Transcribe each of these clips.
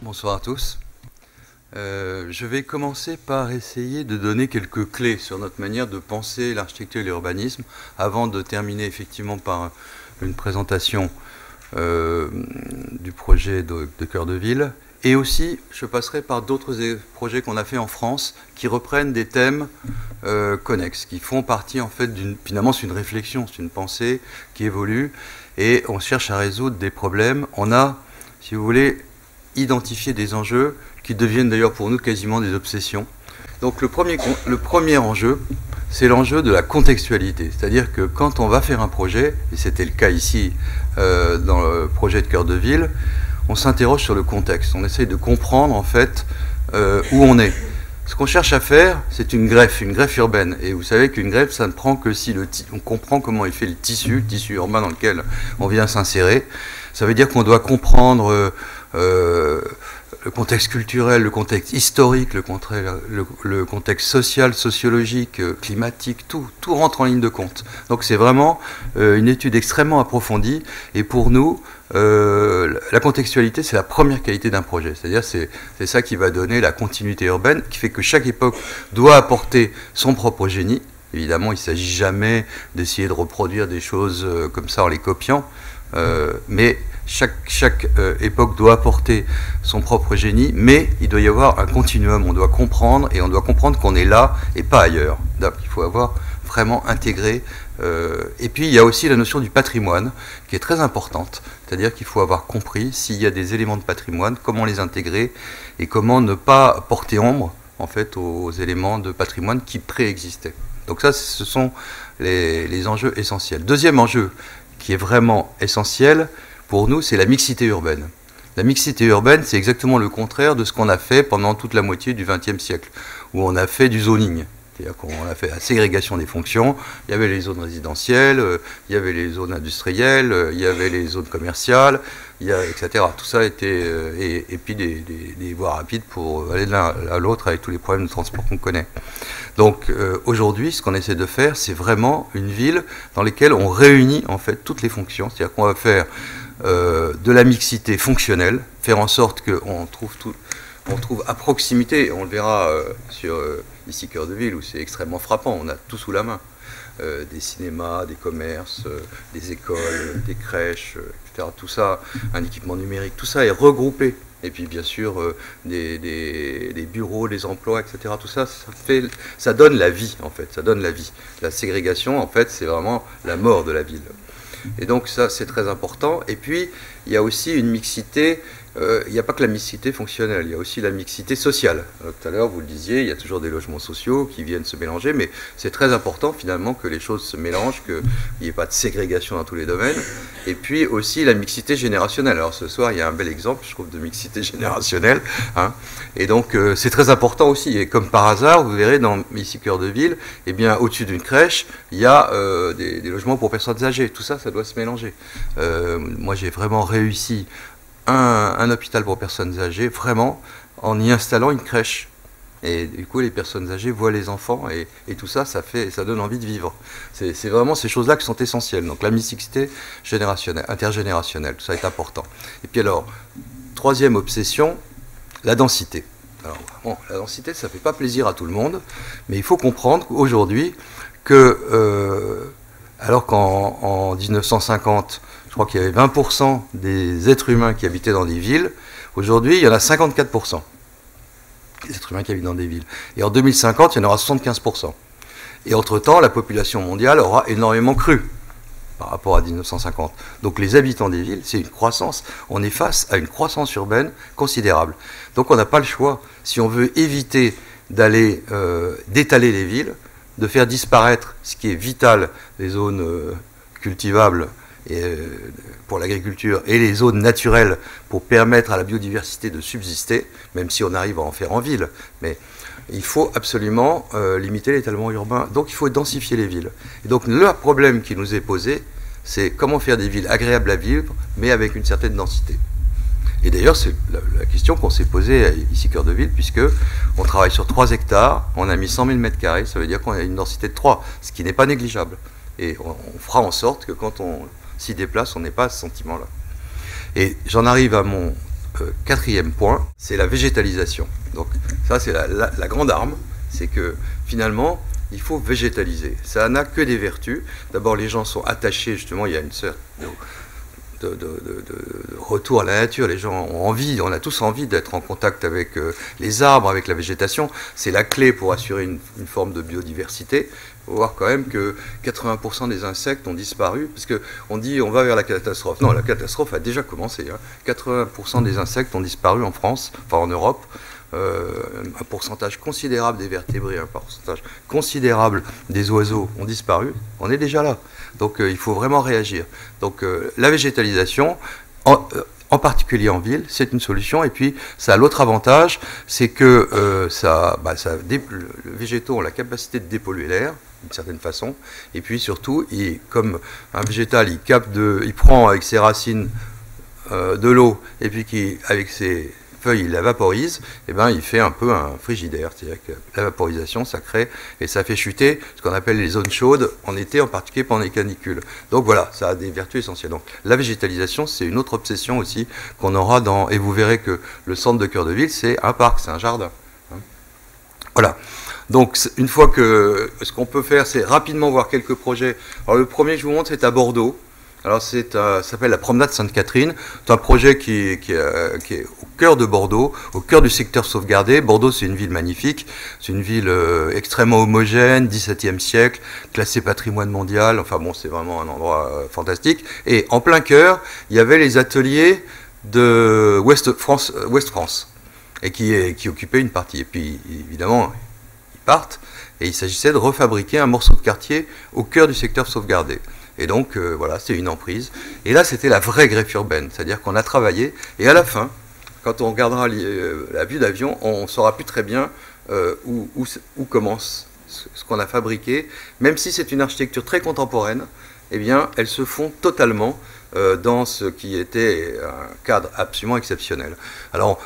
Bonsoir à tous. Je vais commencer par essayer de donner quelques clés sur notre manière de penser l'architecture et l'urbanisme avant de terminer effectivement par une présentation du projet de cœur de ville. Et aussi, je passerai par d'autres projets qu'on a fait en France qui reprennent des thèmes connexes, qui font partie en fait finalement c'est une réflexion, c'est une pensée qui évolue et on cherche à résoudre des problèmes. On a, si vous voulez, identifié des enjeux qui deviennent d'ailleurs pour nous quasiment des obsessions. Donc le premier enjeu, c'est l'enjeu de la contextualité. C'est-à-dire que quand on va faire un projet, et c'était le cas ici dans le projet de cœur de ville, on s'interroge sur le contexte. On essaye de comprendre en fait où on est. Ce qu'on cherche à faire, c'est une greffe urbaine. Et vous savez qu'une greffe, ça ne prend que si on comprend comment il fait le tissu urbain dans lequel on vient s'insérer. Ça veut dire qu'on doit comprendre le contexte culturel, le contexte historique, le contexte social, sociologique, climatique, tout rentre en ligne de compte. Donc c'est vraiment une étude extrêmement approfondie. Et pour nous, la contextualité, c'est la première qualité d'un projet. C'est-à-dire c'est ça qui va donner la continuité urbaine, qui fait que chaque époque doit apporter son propre génie. Évidemment, il ne s'agit jamais d'essayer de reproduire des choses comme ça en les copiant, mais chaque époque doit apporter son propre génie, mais il doit y avoir un continuum, on doit comprendre, et on doit comprendre qu'on est là et pas ailleurs. Donc il faut avoir vraiment intégré. Et puis il y a aussi la notion du patrimoine, qui est très importante, c'est-à-dire qu'il faut avoir compris s'il y a des éléments de patrimoine, comment les intégrer, et comment ne pas porter ombre en fait, aux éléments de patrimoine qui préexistaient. Donc ça, ce sont les enjeux essentiels. Deuxième enjeu, qui est vraiment essentiel, pour nous, c'est la mixité urbaine. La mixité urbaine, c'est exactement le contraire de ce qu'on a fait pendant toute la moitié du XXe siècle, où on a fait du zoning. C'est-à-dire qu'on a fait la ségrégation des fonctions, il y avait les zones résidentielles, il y avait les zones industrielles, il y avait les zones commerciales, etc. Tout ça était... et puis des voies rapides pour aller de l'un à l'autre avec tous les problèmes de transport qu'on connaît. Donc aujourd'hui, ce qu'on essaie de faire, c'est vraiment une ville dans laquelle on réunit en fait toutes les fonctions. C'est-à-dire qu'on va faire de la mixité fonctionnelle, faire en sorte qu'on trouve à proximité, on le verra sur ici Cœur de Ville, où c'est extrêmement frappant, on a tout sous la main. Des cinémas, des commerces, des écoles, des crèches, etc. Tout ça, un équipement numérique, tout ça est regroupé. Et puis bien sûr, des bureaux, des emplois, etc. Tout ça, ça donne la vie, en fait, ça donne la vie. La ségrégation, en fait, c'est vraiment la mort de la ville. Et donc ça, c'est très important. Et puis, il y a aussi une mixité, il n'y a pas que la mixité fonctionnelle, il y a aussi la mixité sociale. Tout à l'heure, vous le disiez, il y a toujours des logements sociaux qui viennent se mélanger, mais c'est très important finalement que les choses se mélangent, qu'il n'y ait pas de ségrégation dans tous les domaines. Et puis aussi la mixité générationnelle. Alors ce soir, il y a un bel exemple, je trouve, de mixité générationnelle. Hein. Et donc c'est très important aussi. Et comme par hasard, vous verrez dans ici Cœur de Ville, eh bien au-dessus d'une crèche, il y a des logements pour personnes âgées. Tout ça, ça doit se mélanger. Moi, j'ai vraiment réussi un hôpital pour personnes âgées, vraiment, en y installant une crèche. Et du coup, les personnes âgées voient les enfants, et tout ça, ça donne envie de vivre. C'est vraiment ces choses-là qui sont essentielles. Donc la mixité générationnelle, intergénérationnelle, tout ça est important. Et puis alors, troisième obsession, la densité. Alors, bon, la densité, ça ne fait pas plaisir à tout le monde, mais il faut comprendre aujourd'hui que, alors qu'en 1950, je crois qu'il y avait 20% des êtres humains qui habitaient dans des villes. Aujourd'hui, il y en a 54% des êtres humains qui habitent dans des villes. Et en 2050, il y en aura 75%. Et entre-temps, la population mondiale aura énormément cru par rapport à 1950. Donc les habitants des villes, c'est une croissance. On est face à une croissance urbaine considérable. Donc on n'a pas le choix. Si on veut éviter d'étaler les villes, de faire disparaître ce qui est vital, les zones cultivables, pour l'agriculture et les zones naturelles pour permettre à la biodiversité de subsister, même si on arrive à en faire en ville. Mais il faut absolument limiter l'étalement urbain. Donc il faut densifier les villes. Et donc le problème qui nous est posé, c'est comment faire des villes agréables à vivre, mais avec une certaine densité. Et d'ailleurs, c'est la question qu'on s'est posée ici Cœur de Ville, puisque on travaille sur 3 hectares, on a mis 100 000 m², ça veut dire qu'on a une densité de 3, ce qui n'est pas négligeable. Et on fera en sorte que quand on s'y déplace, on n'ait pas ce sentiment-là. Et j'en arrive à mon quatrième point, c'est la végétalisation. Donc ça, c'est la grande arme, c'est que finalement, il faut végétaliser. Ça n'a que des vertus. D'abord, les gens sont attachés, justement, il y a une sorte de retour à la nature. Les gens ont envie, on a tous envie d'être en contact avec les arbres, avec la végétation. C'est la clé pour assurer une forme de biodiversité. Il faut voir quand même que 80% des insectes ont disparu, parce qu'on dit on va vers la catastrophe. Non, la catastrophe a déjà commencé. 80% des insectes ont disparu en France, enfin en Europe. Un pourcentage considérable des vertébrés, un pourcentage considérable des oiseaux ont disparu. On est déjà là. Donc il faut vraiment réagir. Donc la végétalisation, en particulier en ville, c'est une solution. Et puis ça a l'autre avantage, c'est que les végétaux ont la capacité de dépolluer l'air d'une certaine façon. Et puis surtout, comme un végétal, il prend avec ses racines de l'eau, et puis avec ses feuilles, il la vaporise, et ben il fait un peu un frigidaire, c'est-à-dire que la vaporisation, ça crée et ça fait chuter ce qu'on appelle les zones chaudes en été, en particulier pendant les canicules. Donc voilà, ça a des vertus essentielles. Donc la végétalisation, c'est une autre obsession aussi qu'on aura et vous verrez que le centre de cœur de ville, c'est un parc, c'est un jardin. Voilà. Donc une fois que ce qu'on peut faire, c'est rapidement voir quelques projets. Alors le premier que je vous montre, c'est à Bordeaux. Alors ça s'appelle la promenade Sainte-Catherine. C'est un projet qui est au cœur de Bordeaux, au cœur du secteur sauvegardé. Bordeaux, c'est une ville magnifique. C'est une ville extrêmement homogène, XVIIe siècle, classée patrimoine mondial. Enfin bon, c'est vraiment un endroit fantastique. Et en plein cœur, il y avait les ateliers de Ouest France, et qui occupaient une partie. Et puis évidemment, ils partent. Et il s'agissait de refabriquer un morceau de quartier au cœur du secteur sauvegardé. Et donc, voilà, c'était une emprise. Et là, c'était la vraie greffe urbaine. C'est-à-dire qu'on a travaillé. Et à la fin, quand on regardera la vue d'avion, on ne saura plus très bien où commence ce qu'on a fabriqué. Même si c'est une architecture très contemporaine, eh bien, elles se font totalement dans ce qui était un cadre absolument exceptionnel. Alors,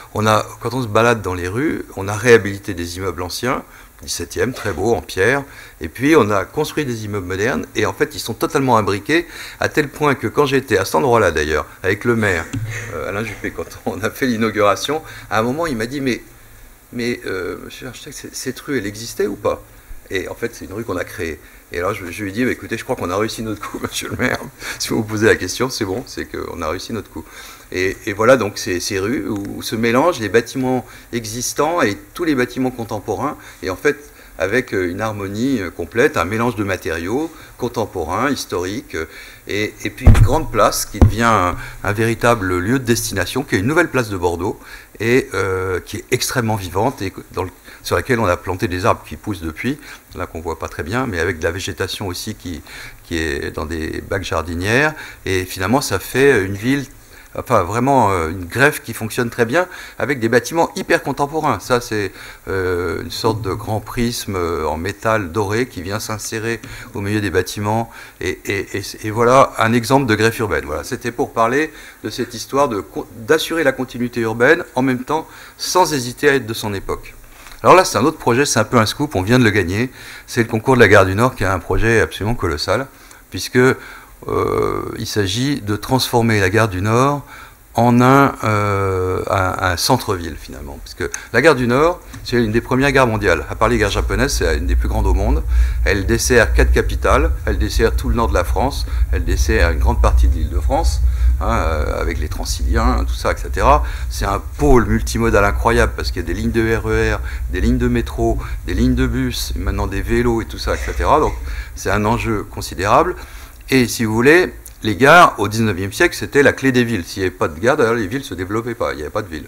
quand on se balade dans les rues, on a réhabilité des immeubles anciens, 17e, très beau, en pierre. Et puis, on a construit des immeubles modernes. Et en fait, ils sont totalement imbriqués, à tel point que quand j'étais à cet endroit-là, d'ailleurs, avec le maire, Alain Juppé, quand on a fait l'inauguration, à un moment, il m'a dit, mais monsieur l'architecte, cette rue, elle existait ou pas? Et en fait, c'est une rue qu'on a créée. Et alors, je lui ai dit, écoutez, je crois qu'on a réussi notre coup, monsieur le maire. Si vous vous posez la question, c'est bon, c'est qu'on a réussi notre coup. Et voilà donc ces rues où se mélangent les bâtiments existants et tous les bâtiments contemporains, et en fait avec une harmonie complète, un mélange de matériaux contemporains, historiques, et puis une grande place qui devient un véritable lieu de destination, qui est une nouvelle place de Bordeaux, et qui est extrêmement vivante, et sur laquelle on a planté des arbres qui poussent depuis, là qu'on ne voit pas très bien, mais avec de la végétation aussi qui est dans des bacs jardinières, et finalement ça fait une ville, enfin vraiment une greffe qui fonctionne très bien avec des bâtiments hyper contemporains. Ça c'est une sorte de grand prisme en métal doré qui vient s'insérer au milieu des bâtiments, et voilà un exemple de greffe urbaine. Voilà, c'était pour parler de cette histoire d'assurer la continuité urbaine en même temps sans hésiter à être de son époque. Alors là, c'est un autre projet, c'est un peu un scoop, on vient de le gagner. C'est le concours de la Gare du Nord qui est un projet absolument colossal, puisque il s'agit de transformer la Gare du Nord en un centre-ville, finalement. Parce que la Gare du Nord, c'est une des premières gares mondiales. À part les gares japonaises, c'est une des plus grandes au monde. Elle dessert 4 capitales, elle dessert tout le nord de la France, elle dessert une grande partie de l'Île-de-France, avec les Transiliens, tout ça, etc. C'est un pôle multimodal incroyable, parce qu'il y a des lignes de RER, des lignes de métro, des lignes de bus, maintenant des vélos et tout ça, etc. Donc c'est un enjeu considérable. Et si vous voulez, les gares, au 19e siècle, c'était la clé des villes. S'il n'y avait pas de gare, d'ailleurs, les villes ne se développaient pas, il n'y avait pas de villes.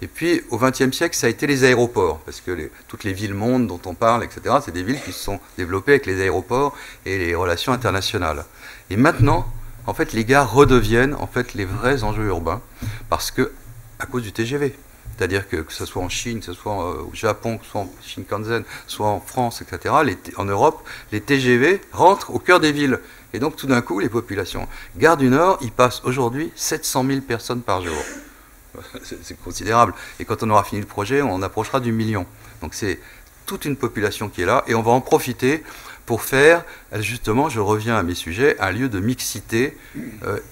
Et puis, au 20e siècle, ça a été les aéroports, parce que toutes les villes-mondes dont on parle, etc., c'est des villes qui se sont développées avec les aéroports et les relations internationales. Et maintenant, en fait, les gares redeviennent, en fait, les vrais enjeux urbains, parce que, à cause du TGV. C'est-à-dire que ce soit en Chine, que ce soit au Japon, que ce soit en Shinkansen, soit en France, etc., en Europe, les TGV rentrent au cœur des villes. Et donc, tout d'un coup, les populations. Gare du Nord, il passe aujourd'hui 700 000 personnes par jour. C'est considérable. Et quand on aura fini le projet, on approchera du million. Donc, c'est toute une population qui est là. Et on va en profiter pour faire, justement, je reviens à mes sujets, un lieu de mixité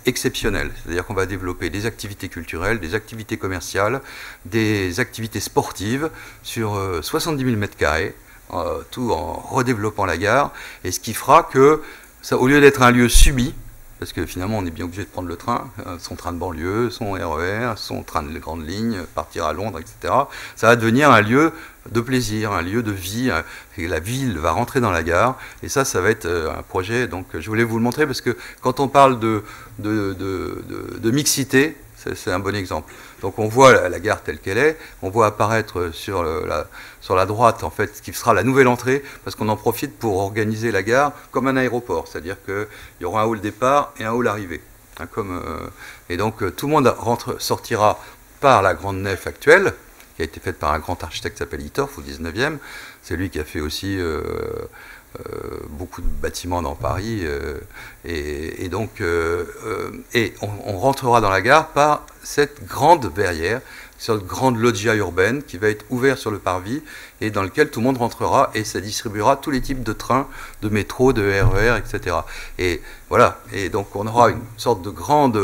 exceptionnel. C'est-à-dire qu'on va développer des activités culturelles, des activités commerciales, des activités sportives sur 70 000 m², tout en redéveloppant la gare, et ce qui fera que, ça, au lieu d'être un lieu subi, parce que finalement on est bien obligé de prendre le train, son train de banlieue, son RER, son train de grande ligne, partir à Londres, etc. Ça va devenir un lieu de plaisir, un lieu de vie, et la ville va rentrer dans la gare, et ça va être un projet, donc je voulais vous le montrer, parce que quand on parle de mixité, c'est un bon exemple. Donc on voit la gare telle qu'elle est, on voit apparaître sur la droite, en fait, ce qui sera la nouvelle entrée, parce qu'on en profite pour organiser la gare comme un aéroport, c'est-à-dire qu'il y aura un hall départ et un hall arrivée. Hein, et donc tout le monde sortira par la grande nef actuelle, qui a été faite par un grand architecte qui s'appelle Hittorf au 19e. C'est lui qui a fait aussi beaucoup de bâtiments dans Paris. Et on rentrera dans la gare par cette grande verrière, cette grande loggia urbaine qui va être ouverte sur le parvis et dans lequel tout le monde rentrera et ça distribuera tous les types de trains, de métro, de RER, etc. Et voilà. Et donc on aura une sorte de grande,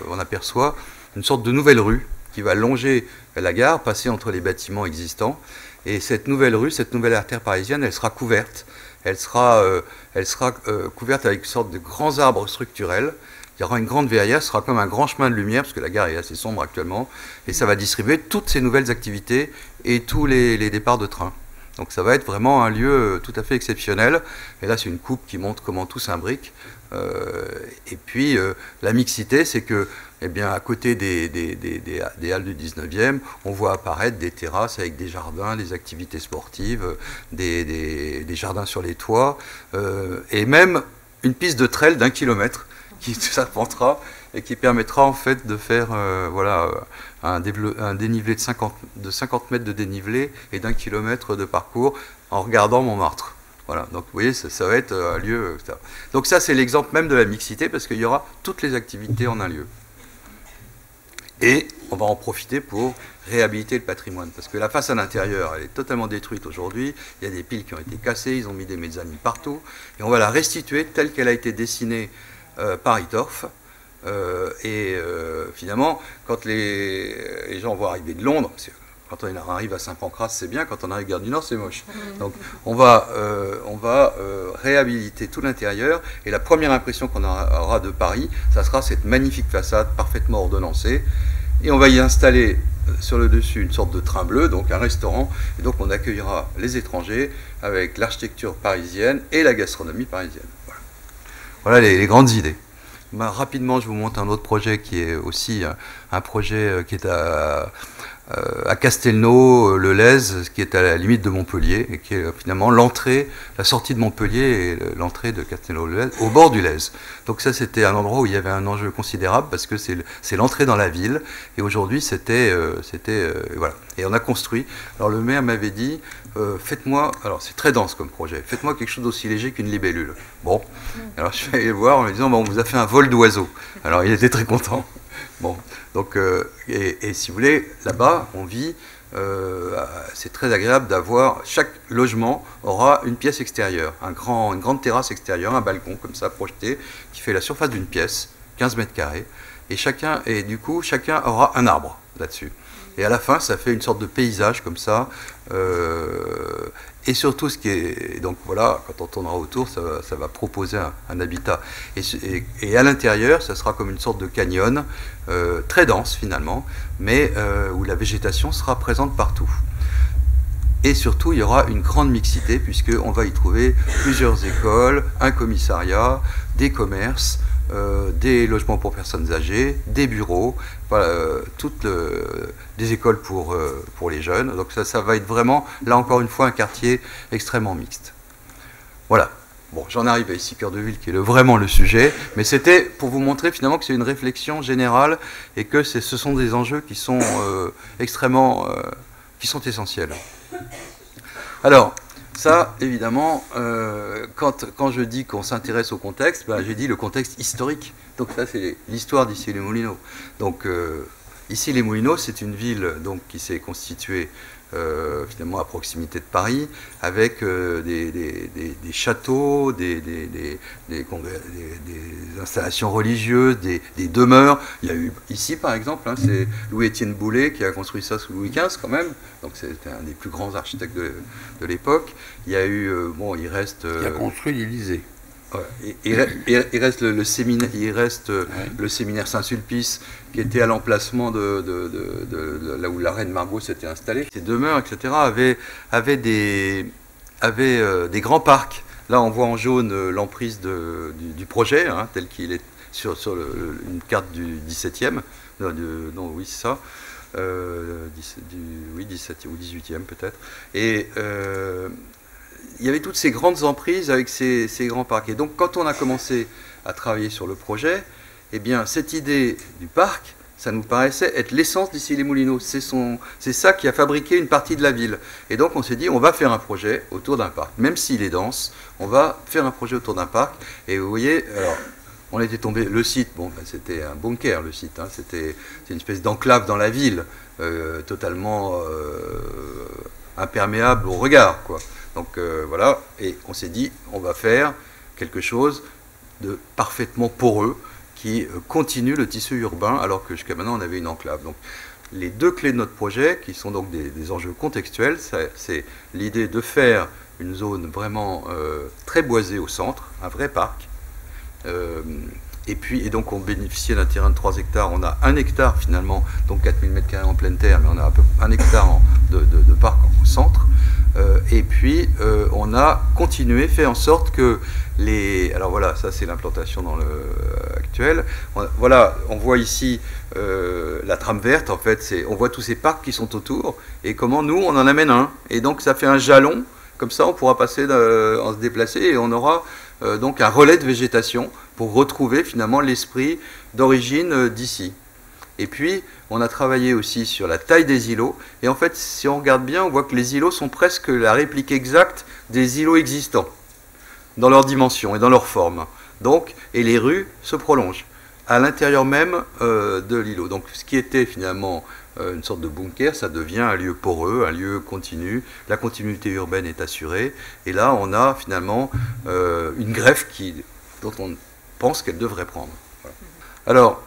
on aperçoit une sorte de nouvelle rue qui va longer la gare, passer entre les bâtiments existants. Et cette nouvelle rue, cette nouvelle artère parisienne, elle sera couverte. Elle sera couverte avec une sorte de grands arbres structurels. Il y aura une grande verrière, ce sera comme un grand chemin de lumière, parce que la gare est assez sombre actuellement, et ça va distribuer toutes ces nouvelles activités et tous les départs de train. Donc ça va être vraiment un lieu tout à fait exceptionnel. Et là, c'est une coupe qui montre comment tout s'imbrique. Et puis, la mixité, c'est que, eh bien, à côté des halles du 19e, on voit apparaître des terrasses avec des jardins, des activités sportives, des jardins sur les toits, et même une piste de trail d'1 kilomètre qui s'arpentera et qui permettra en fait de faire voilà, un dénivelé de 50 mètres de dénivelé et d'1 kilomètre de parcours en regardant Montmartre. Voilà, donc vous voyez, ça va être un lieu. Etc. Donc ça, c'est l'exemple même de la mixité, parce qu'il y aura toutes les activités en un lieu. Et on va en profiter pour réhabiliter le patrimoine, parce que la façade intérieure, elle est totalement détruite aujourd'hui. Il y a des piles qui ont été cassées, ils ont mis des mezzanines partout, et on va la restituer telle qu'elle a été dessinée par Hittorf. Finalement, quand les gens vont arriver de Londres, quand on arrive à Saint-Pancras, c'est bien, quand on arrive à Gare du Nord, c'est moche. Donc on va réhabiliter tout l'intérieur, et la première impression qu'on aura de Paris, ça sera cette magnifique façade parfaitement ordonnancée, et on va y installer sur le dessus une sorte de train bleu, donc un restaurant, et donc on accueillera les étrangers avec l'architecture parisienne et la gastronomie parisienne. Voilà les grandes idées. Rapidement, je vous montre un autre projet qui est aussi un projet qui est à Castelnau, le Lez, qui est à la limite de Montpellier, et qui est finalement l'entrée, la sortie de Montpellier et l'entrée de Castelnau-le-Lez, au bord du Lez. Donc ça, c'était un endroit où il y avait un enjeu considérable, parce que c'est l'entrée dans la ville, et aujourd'hui, voilà. Et on a construit. Alors le maire m'avait dit, faites-moi, alors c'est très dense comme projet, faites-moi quelque chose d'aussi léger qu'une libellule. Bon, alors je suis allé le voir en lui disant, bon, on vous a fait un vol d'oiseau. Alors il était très content. Bon, donc, et si vous voulez, là-bas, on vit, c'est très agréable d'avoir, chaque logement aura une pièce extérieure, une grande terrasse extérieure, un balcon comme ça projeté, qui fait la surface d'une pièce, 15 mètres carrés, et du coup, chacun aura un arbre là-dessus. Et à la fin, ça fait une sorte de paysage comme ça. Et surtout, donc voilà, quand on tournera autour, ça va proposer un habitat. Et à l'intérieur, ça sera comme une sorte de canyon, très dense finalement, mais où la végétation sera présente partout. Et surtout, il y aura une grande mixité, puisqu'on va y trouver plusieurs écoles, un commissariat, des commerces, des logements pour personnes âgées, des bureaux, voilà, des écoles pour les jeunes. Donc ça va être vraiment, là encore une fois, un quartier extrêmement mixte. Voilà. Bon, j'en arrive à ici, Cœur de Ville, qui est vraiment le sujet, mais c'était pour vous montrer finalement que c'est une réflexion générale et que ce sont des enjeux qui sont qui sont essentiels. Alors, ça, évidemment, quand je dis qu'on s'intéresse au contexte, j'ai dit le contexte historique. Donc ça, c'est l'histoire d'Issy-les-Moulineaux. Donc, Issy-les-Moulineaux, c'est une ville donc, qui s'est constituée finalement à proximité de Paris, avec des châteaux, des installations religieuses, des demeures. Il y a eu ici par exemple, hein, c'est Louis-Étienne Boullé qui a construit ça sous Louis XV quand même, donc c'était un des plus grands architectes de l'époque. Il y a eu, bon, il reste... qui a construit l'Élysée. Il reste le séminaire, le séminaire Saint-Sulpice qui était à l'emplacement de là où la reine Margot s'était installée. Ces demeures, etc., avaient des grands parcs. Là, on voit en jaune l'emprise du projet, hein, tel qu'il est sur une carte du 17e. Non, oui, c'est ça. 17 ou 18e peut-être. Et il y avait toutes ces grandes emprises avec ces grands parcs. Et donc, quand on a commencé à travailler sur le projet, eh bien, cette idée du parc, ça nous paraissait être l'essence d'Issy-les-Moulineaux. C'est ça qui a fabriqué une partie de la ville. Et donc, on s'est dit, on va faire un projet autour d'un parc. Même s'il est dense, on va faire un projet autour d'un parc. Et vous voyez, alors, on était tombé... Le site, bon, ben, c'était un bunker, le site. Hein, c'est une espèce d'enclave dans la ville, totalement imperméable au regard, quoi. Donc voilà, et on s'est dit, on va faire quelque chose de parfaitement poreux qui continue le tissu urbain, alors que jusqu'à maintenant on avait une enclave. Donc les deux clés de notre projet, qui sont donc des enjeux contextuels, c'est l'idée de faire une zone vraiment très boisée au centre, un vrai parc. Et donc on bénéficiait d'un terrain de 3 hectares, on a 1 hectare finalement, donc 4000 m² en pleine terre, mais on a à peu 1 hectare de parc au centre. Et puis on a continué, fait en sorte que alors voilà, ça c'est l'implantation dans le actuel. Voilà, on voit ici la trame verte, en fait, on voit tous ces parcs qui sont autour, et comment nous on en amène un. Et donc ça fait un jalon, comme ça on pourra passer en se déplacer, et on aura donc un relais de végétation pour retrouver finalement l'esprit d'origine d'ici. Et puis, on a travaillé aussi sur la taille des îlots. Et en fait, si on regarde bien, on voit que les îlots sont presque la réplique exacte des îlots existants, dans leur dimension et dans leur forme. Donc, et les rues se prolongent à l'intérieur même de l'îlot. Donc, ce qui était finalement une sorte de bunker, ça devient un lieu poreux, un lieu continu. La continuité urbaine est assurée. Et là, on a finalement une greffe dont on pense qu'elle devrait prendre. Voilà. Alors,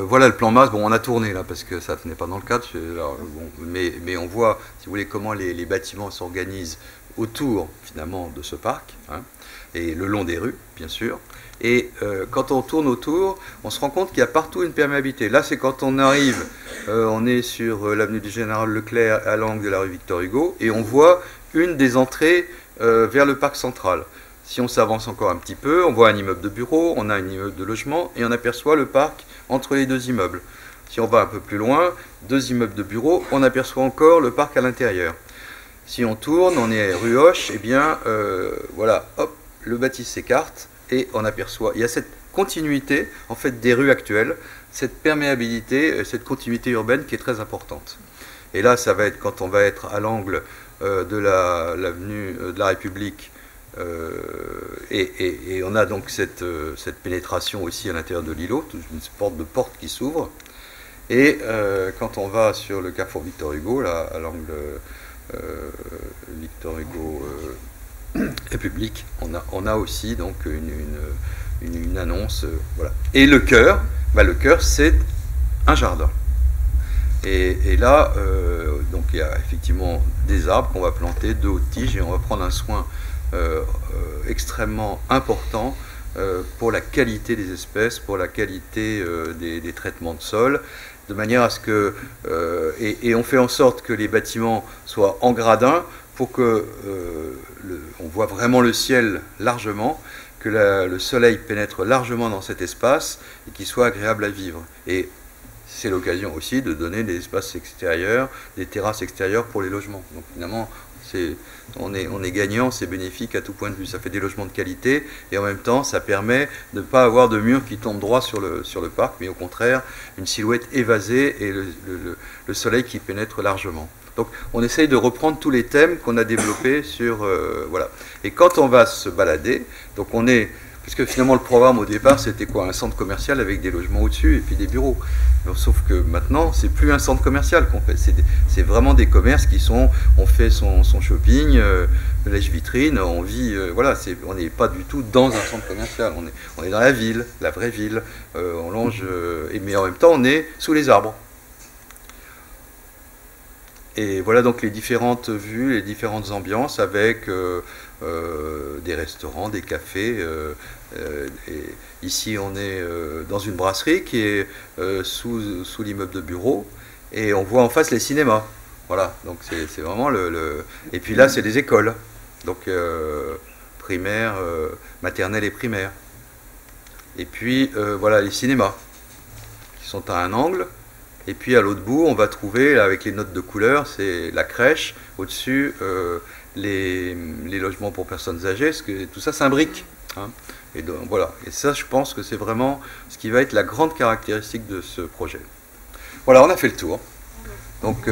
voilà le plan masse. Bon, on a tourné là parce que ça ne tenait pas dans le cadre. Alors, bon, mais on voit, si vous voulez, comment les bâtiments s'organisent autour finalement de ce parc, hein, et le long des rues, bien sûr. Et quand on tourne autour, on se rend compte qu'il y a partout une perméabilité. Là, c'est quand on arrive, on est sur l'avenue du Général Leclerc à l'angle de la rue Victor Hugo, et on voit une des entrées vers le parc central. Si on s'avance encore un petit peu, on voit un immeuble de bureau, on a un immeuble de logement, et on aperçoit le parc entre les deux immeubles. Si on va un peu plus loin, 2 immeubles de bureaux, on aperçoit encore le parc à l'intérieur. Si on tourne, on est rue Hoche, et bien voilà, hop, le bâtisse s'écarte, et on aperçoit, il y a cette continuité en fait des rues actuelles, cette perméabilité, cette continuité urbaine qui est très importante. Et là, ça va être quand on va être à l'angle de l'avenue de la République, et on a donc cette pénétration aussi à l'intérieur de l'îlot, une sorte de porte qui s'ouvre. Et quand on va sur le carrefour Victor Hugo, là, à l'angle Victor Hugo République, on a aussi donc une annonce. Voilà. Et le cœur, le cœur, c'est un jardin. Et là, donc il y a effectivement des arbres qu'on va planter, de hautes tiges, et on va prendre un soin extrêmement important pour la qualité des espèces, pour la qualité des traitements de sol, de manière à ce que... et on fait en sorte que les bâtiments soient en gradin pour que on voit vraiment le ciel largement, que le soleil pénètre largement dans cet espace et qu'il soit agréable à vivre. Et c'est l'occasion aussi de donner des espaces extérieurs, des terrasses extérieures pour les logements. Donc finalement, on est gagnant, c'est bénéfique à tout point de vue. Ça fait des logements de qualité et en même temps, ça permet de ne pas avoir de murs qui tombent droit sur le parc, mais au contraire, une silhouette évasée et le soleil qui pénètre largement. Donc on essaye de reprendre tous les thèmes qu'on a développés sur... voilà. Et quand on va se balader, donc on est Parce que finalement, le programme au départ, c'était quoi? Un centre commercial avec des logements au-dessus et puis des bureaux. Sauf que maintenant, c'est plus un centre commercial qu'on fait. C'est vraiment des commerces qui sont. On fait son shopping, lèche-vitrine, on vit. Voilà, on n'est pas du tout dans un centre commercial. On est dans la ville, la vraie ville. On longe. Mais en même temps, on est sous les arbres. Et voilà donc les différentes vues, les différentes ambiances avec des restaurants, des cafés. Et ici, on est dans une brasserie qui est sous l'immeuble de bureau et on voit en face les cinémas. Voilà, donc c'est vraiment Et puis là, c'est des écoles, donc primaire, maternelle et primaire. Et puis voilà les cinémas qui sont à un angle. Et puis à l'autre bout, on va trouver, avec les notes de couleur, c'est la crèche, au-dessus, les logements pour personnes âgées, parce que tout ça s'imbrique. Hein. Et donc, voilà. Et ça, je pense que c'est vraiment ce qui va être la grande caractéristique de ce projet. Voilà, on a fait le tour. Donc...